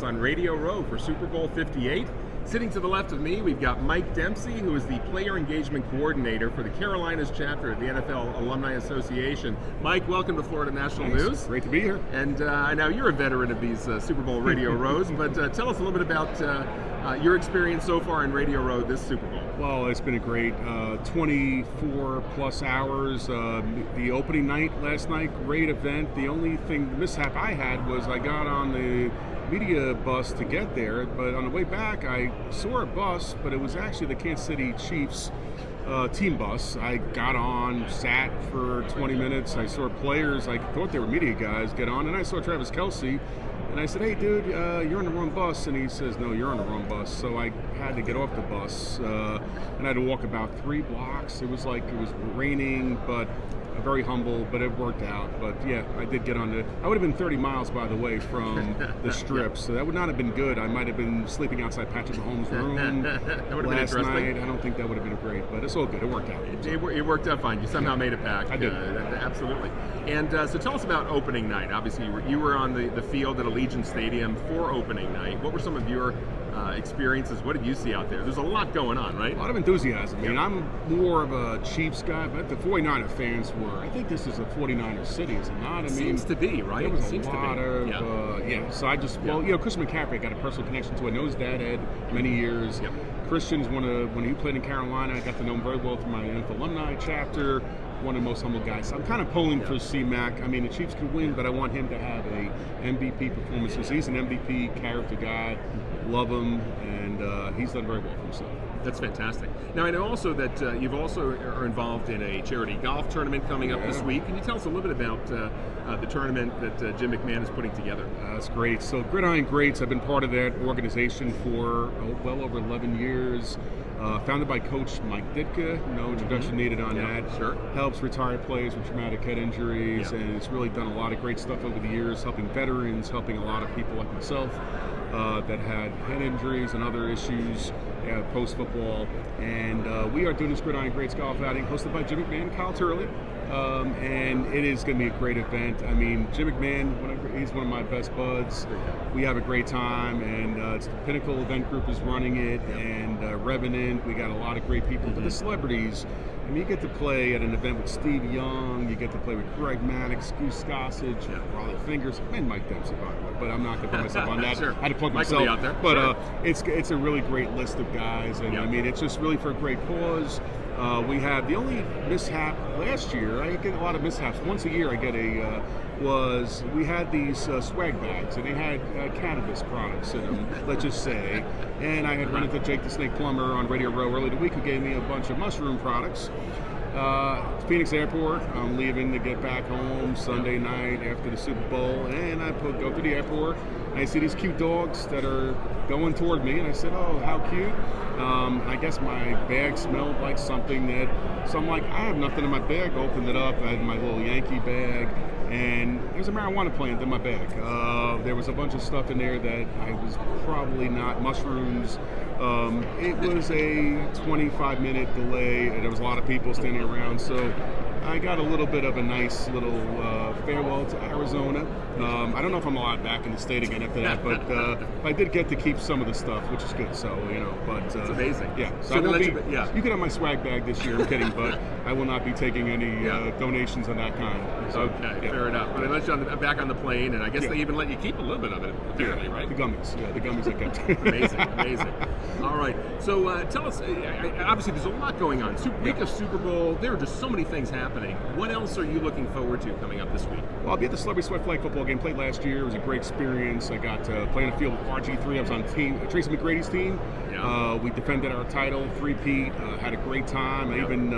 On Radio Row for Super Bowl 58. Sitting to the left of me, we've got Mike Dempsey, who is the Player Engagement Coordinator for the Carolinas chapter of the NFL Alumni Association. Mike, welcome to Florida National News. Great to be here. And I know you're a veteran of these Super Bowl Radio Rows, but tell us a little bit about your experience so far in Radio Row this Super Bowl. Well, it's been a great 24 plus hours. The opening night last night, great event. The only mishap I had was I got on the media bus to get there, but on the way back I saw a bus, but it was actually the Kansas City Chiefs team bus. I got on, sat for 20 minutes. I saw players, I thought they were media guys, get on, and I saw Travis Kelce, and I said, "Hey dude, you're on the wrong bus." And he says, "No, you're on the wrong bus." So I had to get off the bus, and I had to walk about 3 blocks. It was raining, but very humble, but it worked out. But yeah, I did get on I would have been 30 miles, by the way, from the strip, so that would not have been good. I might have been sleeping outside Patrick Mahomes' room last night. I don't think that would have been great, but it's all good. It worked out. It worked out fine. You somehow made it back. I did. Absolutely. And so tell us about opening night. Obviously, you were on the field at Allegiant Stadium for opening night. What were some of your experiences? What did you see out there? There's a lot going on, right? A lot of enthusiasm. I mean, I'm more of a Chiefs guy, but the 49er fans were. I think this is a 49er city, is it not? Seems to be, right? There was a lot of, so I just, Christian McCaffrey, I got a personal connection to. I know his dad had many years. Yep. Christian's when he played in Carolina, I got to know him very well through my NFL alumni chapter. One of the most humble guys. So I'm kind of pulling for C-Mac. I mean, the Chiefs could win, but I want him to have a MVP performance. He's an MVP character guy. Love him, and he's done very well for himself. That's fantastic. Now, I know also that you've also are involved in a charity golf tournament coming up this week. Can you tell us a little bit about the tournament that Jim McMahon is putting together? That's great. So Gridiron Greats, I've been part of that organization for well over 11 years. Founded by Coach Mike Ditka. No introduction needed on that. Sure. Helps retired players with traumatic head injuries, and it's really done a lot of great stuff over the years, helping veterans, helping a lot of people like myself that had head injuries and other issues post-football. And we are doing this Gridiron Greats golf outing hosted by Jim McMahon and Kyle Turley. And it is going to be a great event. I mean, Jim McMahon, he's one of my best buds. We have a great time, and it's the Pinnacle Event Group is running it, and Revenant. We got a lot of great people. But the celebrities, I mean, you get to play at an event with Steve Young. You get to play with Greg Maddox, Goose Gossage, Raleigh Fingers, and Mike Dempsey, by the way. But I'm not going to put myself on that. Sure. I had to plug Mike myself. will be out there. But it's a really great list of guys, and I mean, it's just really for a great cause. We had the only mishap last year. I get a lot of mishaps. Once a year, I get we had these swag bags, and they had cannabis products in them, let's just say. And I had run into Jake the Snake Plumber on Radio Row earlier the week, who gave me a bunch of mushroom products. Phoenix Airport, I'm leaving to get back home Sunday night after the Super Bowl, and I go to the airport, and I see these cute dogs that are going toward me, and I said, "Oh, how cute." I guess my bag smelled like something so I'm like, I have nothing in my bag. Opened it up, I had my little Yankee bag, and there's a marijuana plant in my bag. There was a bunch of stuff in there that I was probably not mushrooms. It was a 25-minute delay, and there was a lot of people standing around, so I got a little bit of a nice little farewell to Arizona. I don't know if I'm allowed back in the state again after that, but I did get to keep some of the stuff, which is good. So but it's amazing. Yeah. So I won't you can have my swag bag this year. I'm kidding, but I will not be taking any donations on that kind. So, okay, fair enough. But they let you back on the plane, and I guess they even let you keep a little bit of it, apparently, right? The gummies. Yeah, the gummies I kept. Amazing. All right. So tell us. Obviously, there's a lot going on. Week of Super Bowl. There are just so many things happening. What else are you looking forward to coming up this week? Well, I'll be at the Celebrity Sweat Flag football game. Played last year. It was a great experience. I got to play on the field with RG3. I was on Tracy McGrady's team. Yeah. We defended our title, three-peat. Had a great time. I even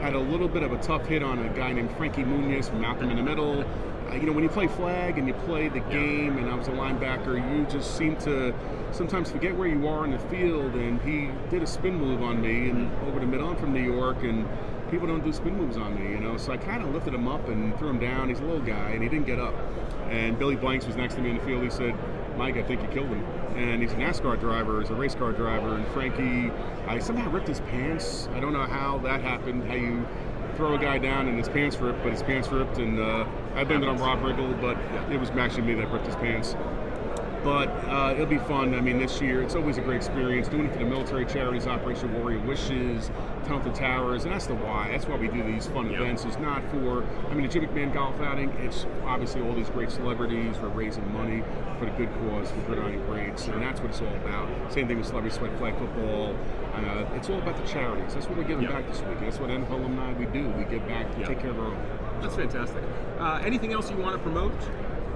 had a little bit of a tough hit on a guy named Frankie Muniz from Malcolm in the Middle. When you play flag and you play the game, and I was a linebacker, you just seem to sometimes forget where you are in the field. And he did a spin move on me and over the middle. I'm from New York, and people don't do spin moves on me, So I kind of lifted him up and threw him down. He's a little guy, and he didn't get up. And Billy Blanks was next to me in the field. He said, "Mike, I think you killed him." And he's a NASCAR driver, he's a race car driver. And Frankie, I somehow ripped his pants. I don't know how that happened, how you throw a guy down and his pants ripped, but his pants ripped. And I blamed it on Rob Riggle, but it was actually me that ripped his pants. But it'll be fun. I mean, this year, it's always a great experience doing it for the military charities, Operation Warrior Wishes, Tunnel to Towers, and that's the why. That's why we do these fun events. It's not for, I mean, the Jim McMahon golf outing, it's obviously all these great celebrities. We're raising money for the good cause, for gridiron greats, and that's what it's all about. Same thing with Celebrity Sweat Flag Football. It's all about the charities. That's what we're giving back this week. That's what NFL alumni we do. We give back to take care of our own. That's fantastic. Anything else you want to promote?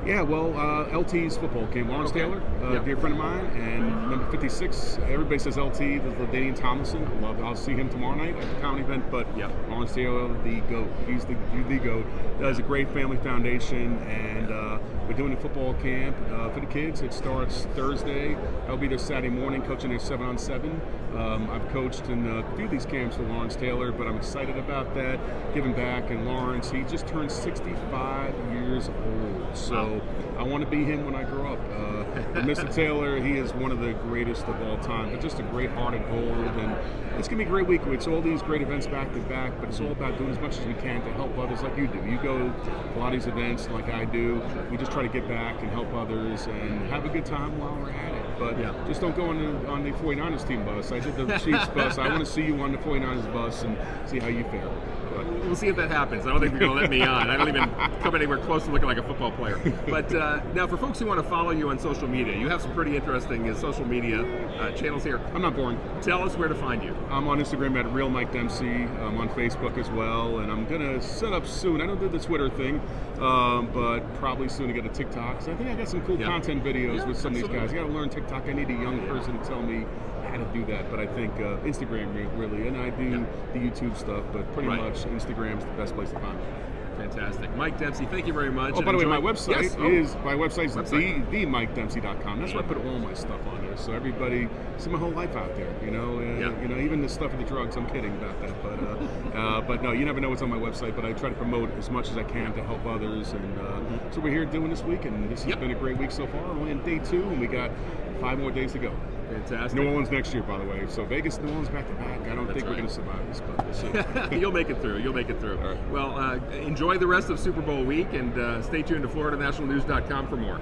Yeah, well, LT's football game. Lawrence Taylor, dear friend of mine, and number 56. Everybody says LT. There's LaDainian Tomlinson. I'll see him tomorrow night at the comedy event. But Lawrence Taylor, the GOAT. He's the GOAT. Does a great family foundation, and we're doing a football camp for the kids. It starts Thursday. I'll be there Saturday morning, coaching their 7-on-7. I've coached in a few of these camps for Lawrence Taylor, but I'm excited about that, giving back. And Lawrence, he just turned 65 years old, so I want to be him when I grow up. Mr. Taylor, he is one of the greatest of all time, but just a great heart of gold, and it's going to be a great week. It's all these great events back to back, but it's all about doing as much as we can to help others like you do. You go to a lot of these events like I do. We just try to get back and help others and have a good time while we're at it. But just don't go on the 49ers team bus. I did the Chiefs bus. I want to see you on the 49ers bus and see how you fare. But we'll see if that happens. I don't think they're going to let me on. I don't even come anywhere close to looking like a football player. But now, for folks who want to follow you on social media, you have some pretty interesting social media channels here. I'm not boring. Tell us where to find you. I'm on Instagram at Real Mike Dempsey. I'm on Facebook as well, and I'm going to set up soon. I don't do the Twitter thing, but probably soon to get a TikTok. So I think I got some cool content videos with some of these guys. I got to learn TikTok. I need a young person to tell me how to do that, but I think Instagram really, and I do the YouTube stuff, but pretty much Instagram's the best place to find me. Fantastic. Mike Dempsey, thank you very much. Oh, by the way, my website is themikedempsey.com. That's where I put all my stuff on there, so everybody see my whole life out there. You know, even the stuff with the drugs. I'm kidding about that, but no, you never know what's on my website. But I try to promote as much as I can to help others, and so we're here doing this week, and this has been a great week so far. We're only in day 2, and we got 5 more days to go. Fantastic. New Orleans next year, by the way. So Vegas, New Orleans back to back. I don't think we're going to survive this, but we'll see. You'll make it through. You'll make it through. All right. Well, enjoy the rest of Super Bowl week, and stay tuned to FloridaNationalNews.com for more.